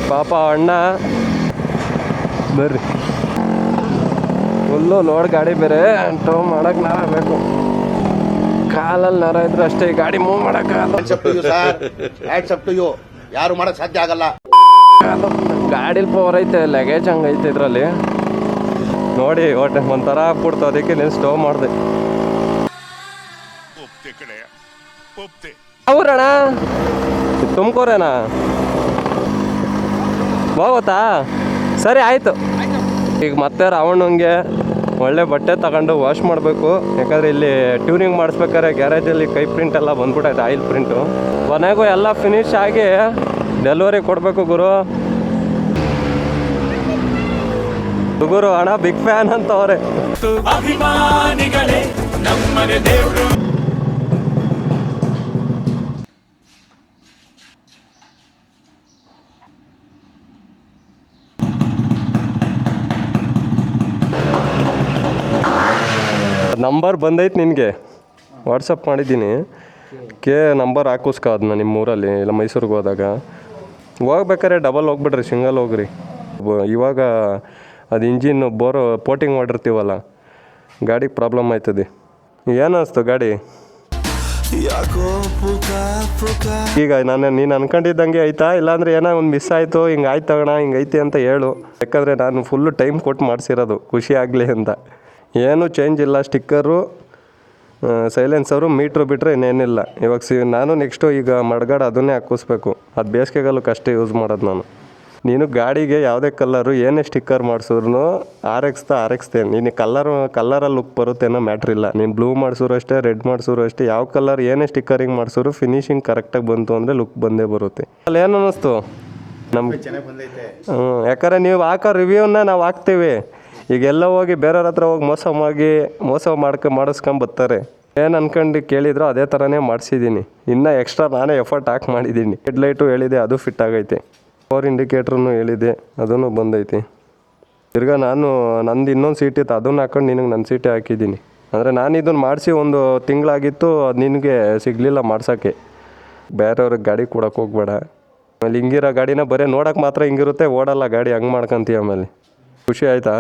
ಪಾಪ ಅಣ್ಣ ಬರ್ರಿ ಫುಲ್ಲು ಲೋಡ್ ಗಾಡಿ ಬೇರೆ ಟೋ ಮಾಡಕ್ಕೆ ನಾವೇ ಬೇಕು. ಕಾಲಲ್ಲಿ ನರ ಇದ್ರೆ ಅಷ್ಟೇ ಈ ಗಾಡಿ ಮೂವ್ ಮಾಡೋಕ್ಕಾಗಲ್ಲ. ಯಾರು ಮಾಡಕ್ ಸಾಧ್ಯ ಆಗಲ್ಲ. ಗಾಡೀಲಿ ಪವರ್ ಐತೆ, ಲಗೇಜ್ ಹಂಗೈತೆ ಇದ್ರಲ್ಲಿ ನೋಡಿ. ಒಟ್ಟು ಒಂಥರ ಆಗ್ಬಿಡ್ತು, ಅದಕ್ಕೆ ನೀನು ಸ್ಟೋ ಮಾಡಿದೆ. ಅವ್ರಣ್ಣ ತುಮಕೂರೇನಾ? ಹೋಗುತ್ತಾ? ಸರಿ ಆಯಿತು. ಈಗ ಮತ್ತೆ ರಾವಣ್ಣಂಗೆ ಒಳ್ಳೆ ಬಟ್ಟೆ ತಗೊಂಡು ವಾಶ್ ಮಾಡಬೇಕು. ಯಾಕಂದರೆ ಇಲ್ಲಿ ಟ್ಯೂನಿಂಗ್ ಮಾಡಿಸ್ಬೇಕಾದ್ರೆ ಗ್ಯಾರೇಜಲ್ಲಿ ಕೈ ಪ್ರಿಂಟ್ ಎಲ್ಲ ಬಂದ್ಬಿಟ್ಟೈತೆ, ಆಯಿಲ್ ಪ್ರಿಂಟು. ಕೊನೆಗೂ ಎಲ್ಲ ಫಿನಿಶ್ ಆಗಿ ಡೆಲಿವರಿ ಕೊಡಬೇಕು ಗುರು. ಗುರು ಅಣ್ಣ ಬಿಗ್ ಫ್ಯಾನ್ ಅಂತ ಅವರೇ. ಅಭಿಮಾನಿಗಳೇ ನಮ್ಮನೆ ದೇವರು. ನಂಬರ್ ಬಂದೈತೆ ನಿನಗೆ, ವಾಟ್ಸಪ್ ಮಾಡಿದ್ದೀನಿ. ನಂಬರ್ ಹಾಕಿಸ್ಕೊ ಅದನ್ನ ನಿಮ್ಮ ಊರಲ್ಲಿ ಇಲ್ಲ ಮೈಸೂರಿಗೆ ಹೋದಾಗ. ಹೋಗ್ಬೇಕಾರೆ ಡಬಲ್ ಹೋಗ್ಬಿಡ್ರಿ, ಸಿಂಗಲ್ ಹೋಗ್ರಿ. ಇವಾಗ ಅದು ಇಂಜಿನ್ ಪೋಟಿಂಗ್ ಮಾಡಿರ್ತೀವಲ್ಲ, ಗಾಡಿಗೆ ಪ್ರಾಬ್ಲಮ್ ಆಯ್ತದೆ. ಏನು ಅನಿಸ್ತು ಗಾಡಿ? ಈಗ ನೀನು ಅನ್ಕೊಂಡಿದ್ದಂಗೆ ಆಯ್ತಾ, ಇಲ್ಲಾಂದ್ರೆ ಏನೋ ಒಂದು ಮಿಸ್ ಆಯಿತು, ಹಿಂಗೆ ಆಯ್ತು ತಗೋಣ, ಹಿಂಗೆ ಐತಿ ಅಂತ ಹೇಳು. ಯಾಕಂದರೆ ನಾನು ಫುಲ್ಲು ಟೈಮ್ ಕೊಟ್ಟು ಮಾಡಿಸಿರೋದು ಖುಷಿ ಆಗಲಿ ಅಂತ. ಏನೂ ಚೇಂಜ್ ಇಲ್ಲ. ಸ್ಟಿಕ್ಕರು, ಸೈಲೆನ್ಸರು, ಮೀಟ್ರು ಬಿಟ್ಟರೆ ಇನ್ನೇನಿಲ್ಲ. ಇವಾಗ ನಾನು ನೆಕ್ಸ್ಟು ಈಗ ಮಡ್ಗಾಡು ಅದನ್ನೇ ಹಾಕಿಸ್ಬೇಕು. ಅದು ಬೇಸಿಗೆಗಾಲಕ್ಕೆ ಅಷ್ಟೇ ಯೂಸ್ ಮಾಡೋದು ನಾನು. ನೀನು ಗಾಡಿಗೆ ಯಾವುದೇ ಕಲ್ಲರು ಏನೇ ಸ್ಟಿಕ್ಕರ್ ಮಾಡಿಸಿದ್ರು ಆರೆಕ್ಸ್ತೆ. ನೀನು ಕಲ್ಲರಲ್ಲಿ ಲುಕ್ ಬರುತ್ತೇನೋ ಮ್ಯಾಟ್ರ್ ಇಲ್ಲ. ನೀನು ಬ್ಲೂ ಮಾಡಿಸಿದ್ರು ಅಷ್ಟೇ, ರೆಡ್ ಮಾಡಿಸಿದ್ರು ಅಷ್ಟೇ, ಯಾವ ಕಲರ್ ಏನೇ ಸ್ಟಿಕ್ಕರಿಂಗ್ ಮಾಡಿಸಿದ್ರು ಫಿನಿಶಿಂಗ್ ಕರೆಕ್ಟಾಗಿ ಬಂತು ಅಂದರೆ ಲುಕ್ ಬಂದೇ ಬರುತ್ತೆ. ಅಲ್ಲಿ ಏನು ಅನ್ನಿಸ್ತು ನಮ್ಗೆ? ಯಾಕಂದರೆ ನೀವು ಹಾಕೋ ರಿವ್ಯೂನ ನಾವು ಹಾಕ್ತೀವಿ. ಈಗೆಲ್ಲ ಹೋಗಿ ಬೇರೆಯವ್ರ ಹತ್ರ ಹೋಗಿ ಮೋಸ ಮಾಡಿಸ್ಕೊಂಬರ್ತಾರೆ. ಏನು ಅನ್ಕೊಂಡು ಕೇಳಿದ್ರು ಅದೇ ಥರನೇ ಮಾಡಿಸಿದ್ದೀನಿ. ಇನ್ನೂ ಎಕ್ಸ್ಟ್ರಾ ನಾನೇ ಎಫರ್ಟ್ ಹಾಕಿ ಮಾಡಿದ್ದೀನಿ. ಹೆಡ್ಲೈಟು ಹೇಳಿದೆ, ಅದು ಫಿಟ್ ಆಗೈತೆ. ಪವರ್ ಇಂಡಿಕೇಟ್ರೂ ಹೇಳಿದೆ, ಅದೂ ಬಂದೈತಿ. ತಿರ್ಗಾ ನಂದು ಇನ್ನೊಂದು ಸೀಟ್ ಇತ್ತು, ಅದನ್ನು ಹಾಕೊಂಡು ನಿನಗೆ ನನ್ನ ಸೀಟೇ ಹಾಕಿದ್ದೀನಿ. ಅಂದರೆ ನಾನು ಇದನ್ನು ಮಾಡಿಸಿ ಒಂದು ತಿಂಗಳಾಗಿತ್ತು, ಅದು ನಿನಗೆ ಸಿಗಲಿಲ್ಲ ಮಾಡ್ಸೋಕ್ಕೆ. ಬೇರೆಯವ್ರಿಗೆ ಗಾಡಿ ಕೊಡೋಕೆ ಹೋಗ್ಬೇಡ. ಆಮೇಲೆ ಹಿಂಗಿರೋ ಗಾಡಿನ ಬರೀ ನೋಡೋಕೆ ಮಾತ್ರ ಹಿಂಗಿರುತ್ತೆ, ಓಡಲ್ಲ ಗಾಡಿ. ಹಂಗೆ ಮಾಡ್ಕೊಂತೀವಿ. ಆಮೇಲೆ ಖುಷಿ ಆಯಿತಾ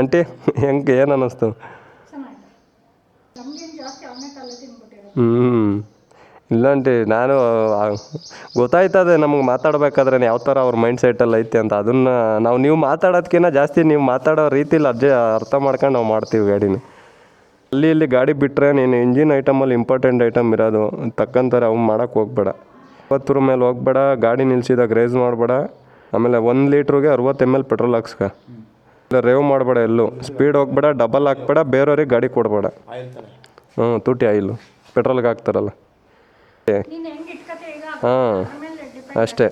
ಆಂಟಿ? ಹೆಂಗೆ ಏನು ಅನ್ನಿಸ್ತು? ಇಲ್ಲ ಆಂಟಿ, ನಾನು ಗೊತ್ತಾಯ್ತದೆ ನಮ್ಗೆ ಮಾತಾಡ್ಬೇಕಾದ್ರೆ ಯಾವ ಥರ ಅವ್ರ ಮೈಂಡ್ ಸೆಟ್ಟಲ್ಲಿ ಐತೆ ಅಂತ. ಅದನ್ನು ನೀವು ಮಾತಾಡೋದಕ್ಕಿಂತ ಜಾಸ್ತಿ ನೀವು ಮಾತಾಡೋ ರೀತಿಲಿ ಅರ್ಥ ಮಾಡ್ಕೊಂಡು ನಾವು ಮಾಡ್ತೀವಿ ಗಾಡಿನ. ಇಲ್ಲಿ ಗಾಡಿ ಬಿಟ್ಟರೆ ನೀನು ಇಂಜಿನ್ ಐಟಮಲ್ಲಿ ಇಂಪಾರ್ಟೆಂಟ್ ಐಟಮ್ ಇರೋದು ತಕ್ಕಂತಾರೆ. ಅವ್ನು ಮಾಡೋಕ್ಕೆ ಹೋಗ್ಬೇಡ. 50 ಮೇಲೆ ಹೋಗ್ಬೇಡ. ಗಾಡಿ ನಿಲ್ಸಿದಾಗ ರೇಸ್ ಮಾಡಬೇಡ. ಆಮೇಲೆ 1 ಲೀಟ್ರಿಗೆ 60 ml ಪೆಟ್ರೋಲ್ ಹಾಕ್ಸ್ಕ. ಇಲ್ಲ ರೇವ್ ಮಾಡಬೇಡ, ಎಲ್ಲೂ ಸ್ಪೀಡ್ ಹೋಗ್ಬೇಡ, ಡಬಲ್ ಹಾಕ್ಬೇಡ, ಬೇರೆಯವ್ರಿಗೆ ಗಾಡಿ ಕೊಡಬೇಡ. ತುಟಿ ಆಯಿಲು ಪೆಟ್ರೋಲ್ಗೆ ಹಾಕ್ತಾರಲ್ಲ, ಅಷ್ಟೇ.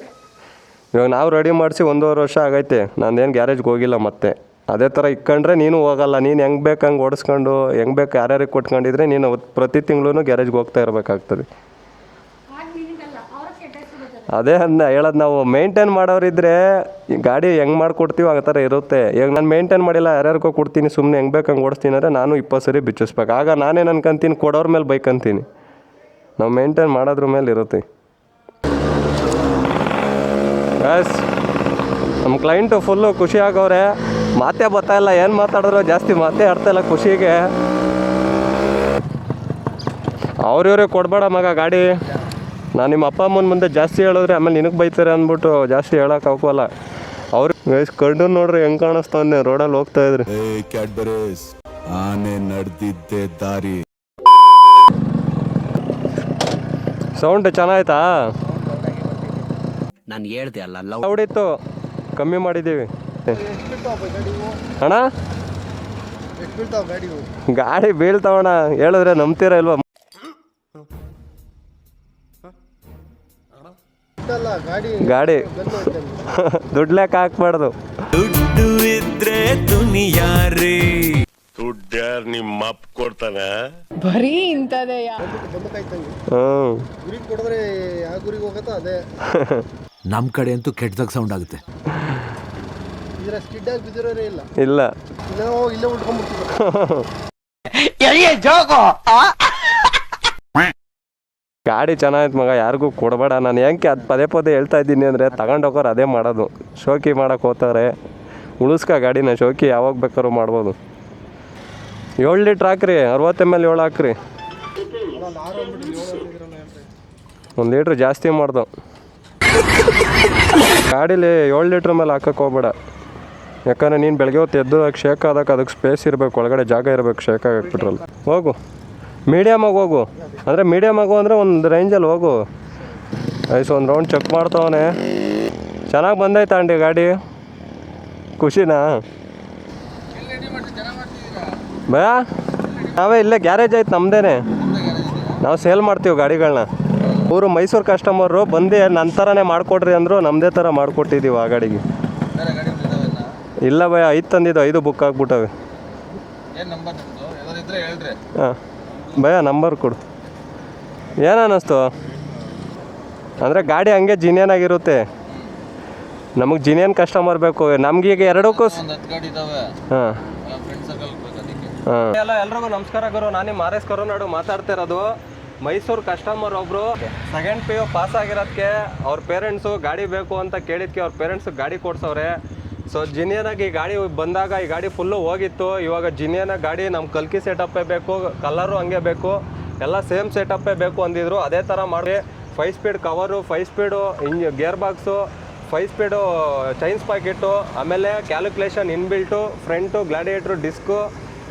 ಇವಾಗ ನಾವು ರೆಡಿ ಮಾಡಿಸಿ 1.5 ವರ್ಷ ಆಗೈತೆ. ನಾನೇನು ಗ್ಯಾರೇಜ್ಗೆ ಹೋಗಿಲ್ಲ. ಮತ್ತೆ ಅದೇ ಥರ ಇಕ್ಕೊಂಡ್ರೆ ನೀನು ಹೋಗಲ್ಲ. ನೀನು ಹೆಂಗೆ ಬೇಕು ಹಂಗೆ ಓಡಿಸ್ಕೊಂಡು ಹೆಂಗೆ ಬೇಕು ಯಾರ್ಯಾರಿಗೆ ಕೊಟ್ಕೊಂಡಿದ್ರೆ ನೀನು ಪ್ರತಿ ತಿಂಗಳು ಗ್ಯಾರೇಜ್ಗೆ ಹೋಗ್ತಾ ಇರಬೇಕಾಗ್ತದೆ. ಅದೇ ಹೇಳೋದು, ನಾವು ಮೇಂಟೈನ್ ಮಾಡೋರಿದ್ರೆ ಈ ಗಾಡಿ ಹೆಂಗೆ ಮಾಡಿಕೊಡ್ತೀವಿ ಆ ಥರ ಇರುತ್ತೆ. ಈಗ ನಾನು ಮೇಂಟೈನ್ ಮಾಡಿಲ್ಲ, ಯಾರ್ಯಾರಿಗೋ ಕೊಡ್ತೀನಿ, ಸುಮ್ಮನೆ ಹೆಂಗೆ ಬೇಕು ಹಂಗೆ ಓಡಿಸ್ತೀನಿ ಅಂದರೆ ನಾನು 20 ಸರಿ ಬಿಚ್ಚಿಸ್ಬೇಕು. ಆಗ ನಾನೇನು ಅನ್ಕೊಂತೀನಿ, ಕೊಡೋರ ಮೇಲೆ ಬೈಕ್ ಅಂತೀನಿ. ನಾವು ಮೇಂಟೈನ್ ಮಾಡೋದ್ರ ಮೇಲೆ ಇರುತ್ತೆ. ಬಸ್ ನಮ್ಮ ಕ್ಲೈಂಟು ಫುಲ್ಲು ಖುಷಿ ಆಗೋರೆ. ಮಾತೇ ಬರ್ತಾಯಿಲ್ಲ, ಏನು ಮಾತಾಡಿದ್ರು ಜಾಸ್ತಿ ಮಾತೇ ಆಡ್ತಾಯಿಲ್ಲ ಖುಷಿಗೆ. ಅವ್ರಿವ್ರಿಗೆ ಕೊಡಬೇಡ ಮಗ ಗಾಡಿ. ನಾನು ನಿಮ್ಮ ಅಪ್ಪ ಅಮ್ಮನ ಮುಂದೆ ಜಾಸ್ತಿ ಹೇಳಿದ್ರೆ ಆಮೇಲೆ ನಿನಗೆ ಬೈತಾರೆ ಅಂದ್ಬಿಟ್ಟು ಜಾಸ್ತಿ ಹೇಳೋಕೆ ಹೋಗಲ್ಲ. ಅವ್ರಿಗೆ ಕಣ್ಣು ನೋಡ್ರಿ ಹೆಂಗೆ ಕಾಣಿಸ್ತಾನೆ ರೋಡಲ್ಲಿ ಹೋಗ್ತಾ ಇದ್ರಿ. ಆನೆ ನಡೆದಿದ್ದೆ ದಾರಿ. ಸೌಂಡ್ ಚೆನ್ನಾಯ್ತಾ? ನಾನು ಹೇಳ್ದೆ ಅಲ್ಲ, ಹೊಡಿತು, ಕಮ್ಮಿ ಮಾಡಿದ್ದೀವಿ ಅಣ್ಣ. ಗಾಡಿ ಬೀಳ್ತಾವಣ್ಣ, ಹೇಳಿದ್ರೆ ನಂಬ್ತೀರ ಇಲ್ವಾ? ಗಾಡಿ ದುಡ್ಡು ಲೆಕ್ಕ ಹಾಕ್ಬಾರ್ದು. ದುಡ್ಡು ಇದ್ರೆ ದುನಿಯಾರಿ. ದುಡ್ಡ್ಯಾರು ನಿಮ್ಮ ಅಪ್ಪ ಕೊಡ್ತಾನೆ ಬರೀ ಇಂಥದೇ. ನಮ್ ಕಡೆ ಅಂತೂ ಕೆಟ್ಟದಾಗ ಸೌಂಡ್ ಆಗುತ್ತೆ. ಇಲ್ಲ ಗಾಡಿ ಚೆನ್ನಾಗಿತ್ತು ಮಗ, ಯಾರಿಗೂ ಕೊಡಬೇಡ. ನಾನು ಹೆಂಗೆ ಅದು ಪದೇ ಪದೇ ಹೇಳ್ತಾ ಇದ್ದೀನಿ ಅಂದರೆ ತಗೊಂಡೋಗೋರು ಅದೇ ಮಾಡೋದು. ಶೋಕಿ ಮಾಡೋಕೆ ಹೋಗ್ತಾರೆ. ಉಳಿಸ್ಕ ಗಾಡಿನ, ಶೋಕಿ ಯಾವಾಗ ಬೇಕಾದ್ರೂ ಮಾಡ್ಬೋದು. 7 ಲೀಟ್ರ್ ಹಾಕ್ರಿ, 60 ml 7 ಹಾಕ್ರಿ. 1 ಲೀಟ್ರ್ ಜಾಸ್ತಿ ಮಾಡ್ದು. ಗಾಡೀಲಿ 7 ಲೀಟ್ರ್ ಮೇಲೆ ಹಾಕಕ್ಕೆ ಹೋಗ್ಬೇಡ. ಯಾಕಂದರೆ ನೀನು ಬೆಳಗ್ಗೆ ಹೊತ್ತು ಎದ್ದು ಶೇಕ್ ಆದಾಗ ಅದಕ್ಕೆ ಸ್ಪೇಸ್ ಇರಬೇಕು, ಒಳಗಡೆ ಜಾಗ ಇರಬೇಕು ಶೇಕ್ ಆಗಕ್ಕೆ ಪೆಟ್ರೋಲ್. ಹೋಗು ಮೀಡಿಯಮಾಗಿ ಹೋಗು, ಅಂದರೆ ಮೀಡಿಯಮಾಗು ಅಂದರೆ ಒಂದು ರೇಂಜಲ್ಲಿ ಹೋಗು. ಐಸ್ ಒಂದು ರೌಂಡ್ ಚೆಕ್ ಮಾಡ್ತಾವನೆ. ಚೆನ್ನಾಗಿ ಬಂದೈತಾ ಆಂಟಿ ಗಾಡಿ? ಖುಷಿನಾ ಭಯ? ನಾವೇ ಇಲ್ಲೇ ಗ್ಯಾರೇಜ್ ಐತೆ ನಮ್ಮದೇನೆ, ನಾವು ಸೇಲ್ ಮಾಡ್ತೀವಿ ಗಾಡಿಗಳನ್ನ. ಅವರು ಮೈಸೂರು ಕಸ್ಟಮರು ಬಂದು ನನ್ನ ಥರನೇ ಮಾಡಿಕೊಡ್ರಿ ಅಂದರು, ನಮ್ಮದೇ ಥರ ಮಾಡಿಕೊಟ್ಟಿದ್ದೀವಿ ಆ ಗಾಡಿಗೆ. ಇಲ್ಲ ಭಯ, 5 ತಂದಿದ್ದು, 5 ಬುಕ್ ಆಗಿಬಿಟ್ಟವೆ. ಹಾಂ ಭಯ ನಂಬರ್ ಕೊಡು. ಏನು ಅನ್ನಿಸ್ತು ಅಂದರೆ ಗಾಡಿ ಹಂಗೆ ಜಿನಿಯನ್ ಆಗಿರುತ್ತೆ. ನಮಗೆ ಜಿನಿಯನ್ ಕಸ್ಟಮರ್ ಬೇಕು. ನಮಗೀಗ ಎರಡಕ್ಕೂ ಹಾಂ ಹಾಂ. ಎಲ್ರಿಗೂ ನಮಸ್ಕಾರ ಗುರು, ನಾನು ನಿಮ್ಮ RS ಕರುನಾಡು ಮಾತಾಡ್ತಿರೋದು. ಮೈಸೂರು ಕಸ್ಟಮರ್ ಒಬ್ಬರು ಸೆಕೆಂಡ್ PU ಪಾಸ್ ಆಗಿರೋದಕ್ಕೆ ಅವ್ರ ಪೇರೆಂಟ್ಸು ಗಾಡಿ ಬೇಕು ಅಂತ ಕೇಳಿದ್ಕೆ ಅವ್ರ ಪೇರೆಂಟ್ಸು ಗಾಡಿ ಕೊಡ್ಸವ್ರೆ. ಸೊ ಜಿನಿಯನಾಗಿ ಈ ಗಾಡಿ ಬಂದಾಗ ಈ ಗಾಡಿ ಫುಲ್ಲು ಹೋಗಿತ್ತು. ಇವಾಗ ಜಿನಿಯನಾಗಿ ಗಾಡಿ ನಮ್ಮ ಕಲ್ಕಿ ಸೆಟಪ್ಪೇ ಬೇಕು, ಕಲರು ಹಂಗೆ ಬೇಕು, ಎಲ್ಲ ಸೇಮ್ ಸೆಟಪ್ಪೇ ಬೇಕು ಅಂದಿದ್ರು. ಅದೇ ಥರ ಮಾಡಿ 5 speed cover, 5 speed gear box, 5 speed chains packet, ಆಮೇಲೆ ಕ್ಯಾಲ್ಕುಲೇಷನ್ ಇನ್ಬಿಲ್ಟು, ಫ್ರಂಟು ಗ್ಲಾಡಿಯೇಟ್ರು ಡಿಸ್ಕು,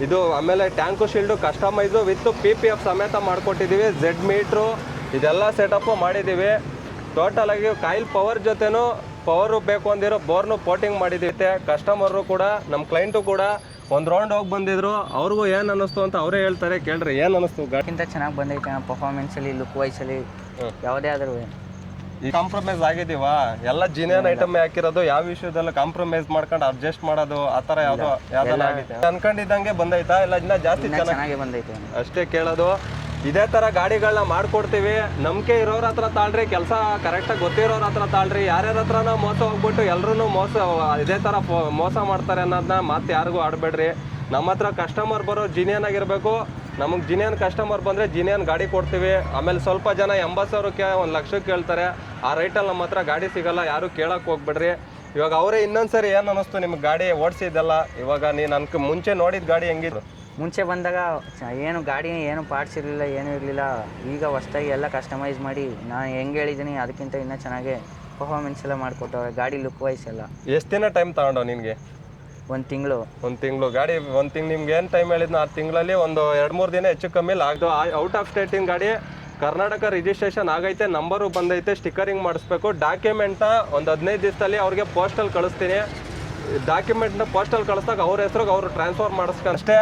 ಇದು ಆಮೇಲೆ tank shield customise with PPF ಸಮೇತ ಮಾಡಿಕೊಟ್ಟಿದ್ದೀವಿ. Z ಮೀಟ್ರು ಇದೆಲ್ಲ ಸೆಟಪ್ಪು ಮಾಡಿದ್ದೀವಿ. ಟೋಟಲಾಗಿ ಕಾಯಿಲ್ ಪವರ್ ಜೊತೆನೂ ಪವರು ಬೇಕು ಅಂದಿರೋ ಬೋರ್ನು ಪೋರ್ಟಿಂಗ್ ಮಾಡಿದ್ದೀವಿ. ಕಸ್ಟಮರು ಕೂಡ ನಮ್ಮ ಕ್ಲೈಂಟು ಕೂಡ ಒಂದು ರೌಂಡ್ ಹೋಗಿ ಬಂದಿದ್ರು. ಅವ್ರಿಗೂ ಏನು ಅನ್ನಿಸ್ತು ಅಂತ ಅವರೇ ಹೇಳ್ತಾರೆ, ಕೇಳ್ರಿ ಏನು ಅನ್ನಿಸ್ತು ಗಾಡಿಗಿಂತ? ಚೆನ್ನಾಗಿ ಬಂದೈತೆ ಪರ್ಫಾರ್ಮೆನ್ಸಲ್ಲಿ, ಲುಕ್ ವೈಸಲ್ಲಿ, ಯಾವುದೇ ಆದರೂ ಈ ಕಾಂಪ್ರಮೈಸ್ ಆಗಿದ್ದೀವಾ? ಎಲ್ಲ ಜಿನಿಯನ್ ಐಟಮ್ ಹಾಕಿರೋದು, ಯಾವ ವಿಷಯದಲ್ಲ ಕಾಂಪ್ರಮೈಸ್ ಮಾಡ್ಕೊಂಡು ಅಡ್ಜಸ್ಟ್ ಮಾಡೋದು ಆ ಥರ ಯಾವ್ದಾನ ಆಗಿದೆ ಅನ್ಕೊಂಡಿದ್ದಂಗೆ ಬಂದೈತಾ? ಇಲ್ಲ ಇನ್ನ ಜಾಸ್ತಿ ಚೆನ್ನಾಗಿ ಬಂದೈತೆ ಅಷ್ಟೇ ಕೇಳೋದು. ಇದೇ ಥರ ಗಾಡಿಗಳನ್ನ ಮಾಡ್ಕೊಡ್ತೀವಿ. ನಂಬಿಕೆ ಇರೋರ ಹತ್ರ ತಾಳ್ರಿ, ಕೆಲಸ ಕರೆಕ್ಟಾಗಿ ಗೊತ್ತಿರೋರ ಹತ್ರ ತಾಳ್ರಿ. ಯಾರ್ಯಾರ ಹತ್ರನ ಮೋಸ ಹೋಗ್ಬಿಟ್ಟು ಎಲ್ಲರೂ ಇದೇ ಥರ ಮೋಸ ಮಾಡ್ತಾರೆ ಅನ್ನೋದನ್ನ ಮತ್ತೆ ಯಾರಿಗೂ ಆಡಬೇಡ್ರಿ. ನಮ್ಮ ಹತ್ರ ಕಸ್ಟಮರ್ ಬರೋ ಜಿನಿಯನ್ ಆಗಿರಬೇಕು. ನಮಗೆ ಜಿನಿಯನ್ ಕಸ್ಟಮರ್ ಬಂದರೆ ಜಿನಿಯನ್ ಗಾಡಿ ಕೊಡ್ತೀವಿ. ಆಮೇಲೆ ಸ್ವಲ್ಪ ಜನ 80,000ಕ್ಕೆ 1 ಲಕ್ಷಕ್ಕೆ ಕೇಳ್ತಾರೆ. ಆ ರೇಟಲ್ಲಿ ನಮ್ಮ ಹತ್ರ ಗಾಡಿ ಸಿಗೋಲ್ಲ, ಯಾರು ಕೇಳೋಕ್ಕೆ ಹೋಗ್ಬೇಡ್ರಿ. ಇವಾಗ ಅವರೇ ಇನ್ನೊಂದ್ಸರಿ ಏನು ಅನ್ನಿಸ್ತು ನಿಮ್ಗೆ ಗಾಡಿ ಓಡಿಸಿದ್ದಲ್ಲ? ಇವಾಗ ನೀನು ಮುಂಚೆ ನೋಡಿದ ಗಾಡಿ ಹೆಂಗಿದ್ರು? ಮುಂಚೆ ಬಂದಾಗ ಏನು ಗಾಡಿ ಏನು ಪಾರ್ಟ್ಸ್ ಇರಲಿಲ್ಲ, ಏನೂ ಇರಲಿಲ್ಲ. ಈಗ ಹೊಸ್ದಾಗಿ ಎಲ್ಲ ಕಸ್ಟಮೈಸ್ ಮಾಡಿ ನಾನು ಹೆಂಗೆ ಹೇಳಿದ್ದೀನಿ ಅದಕ್ಕಿಂತ ಇನ್ನೂ ಚೆನ್ನಾಗಿ ಪರ್ಫಾರ್ಮೆನ್ಸ್ ಎಲ್ಲ ಮಾಡಿಕೊಟ್ಟವ್ರೆ. ಗಾಡಿ ಲುಕ್ ವೈಸ್ ಎಲ್ಲ. ಎಷ್ಟು ದಿನ ಟೈಮ್ ತಗೊಂಡು ನಿನಗೆ? 1 ತಿಂಗಳು. 1 ತಿಂಗಳು ಗಾಡಿ. 1 ತಿಂಗಳು ನಿಮ್ಗೆ ಏನು ಟೈಮ್ ಹೇಳಿದ್ನ? 6 ತಿಂಗಳಲ್ಲಿ ಒಂದು 2-3 ದಿನ ಹೆಚ್ಚು ಕಮ್ಮಿ ಆಗ್ದು. ಔಟ್ ಆಫ್ ಸ್ಟೇಟಿನ ಗಾಡಿ, ಕರ್ನಾಟಕ ರಿಜಿಸ್ಟ್ರೇಷನ್ ಆಗೈತೆ, ನಂಬರು ಬಂದೈತೆ, ಸ್ಟಿಕ್ಕರಿಂಗ್ ಮಾಡಿಸ್ಬೇಕು. ಡಾಕ್ಯುಮೆಂಟ್ನ ಒಂದು 15 ದಿವಸದಲ್ಲಿ ಅವ್ರಿಗೆ ಪೋಸ್ಟಲ್ಲಿ ಕಳಿಸ್ತೀನಿ. ಡಾಕ್ಯುಮೆಂಟ್ನ ಪೋಸ್ಟಲ್ಲಿ ಕಳಿಸ್ದಾಗ ಅವ್ರ ಹೆಸ್ರಿಗೆ ಅವರು ಟ್ರಾನ್ಸ್ಫರ್ ಮಾಡಿಸ್ಕೊಂಡು ಅಷ್ಟೇ.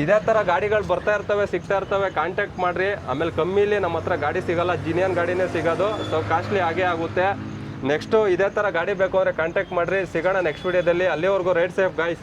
ಇದೇ ಥರ ಗಾಡಿಗಳು ಬರ್ತಾ ಇರ್ತವೆ, ಸಿಗ್ತಾ ಇರ್ತವೆ. ಕಾಂಟ್ಯಾಕ್ಟ್ ಮಾಡಿರಿ. ಆಮೇಲೆ ಕಮ್ಮಿಲಿ ನಮ್ಮ ಹತ್ರ ಗಾಡಿ ಸಿಗೋಲ್ಲ, ಜಿನಿಯನ್ ಗಾಡಿನೇ ಸಿಗೋದು. ಸೊ ಕಾಸ್ಟ್ಲಿ ಆಗೇ ಆಗುತ್ತೆ. ನೆಕ್ಸ್ಟು ಇದೇ ಥರ ಗಾಡಿ ಬೇಕು ಅಂದರೆ ಕಾಂಟ್ಯಾಕ್ಟ್ ಮಾಡಿರಿ. ಸಿಗೋಣ ನೆಕ್ಸ್ಟ್ ವೀಡಿಯೋದಲ್ಲಿ. ಅಲ್ಲಿವರೆಗೂ ರೈಡ್ ಸೇಫ್ ಗಾಯ್ಸ್.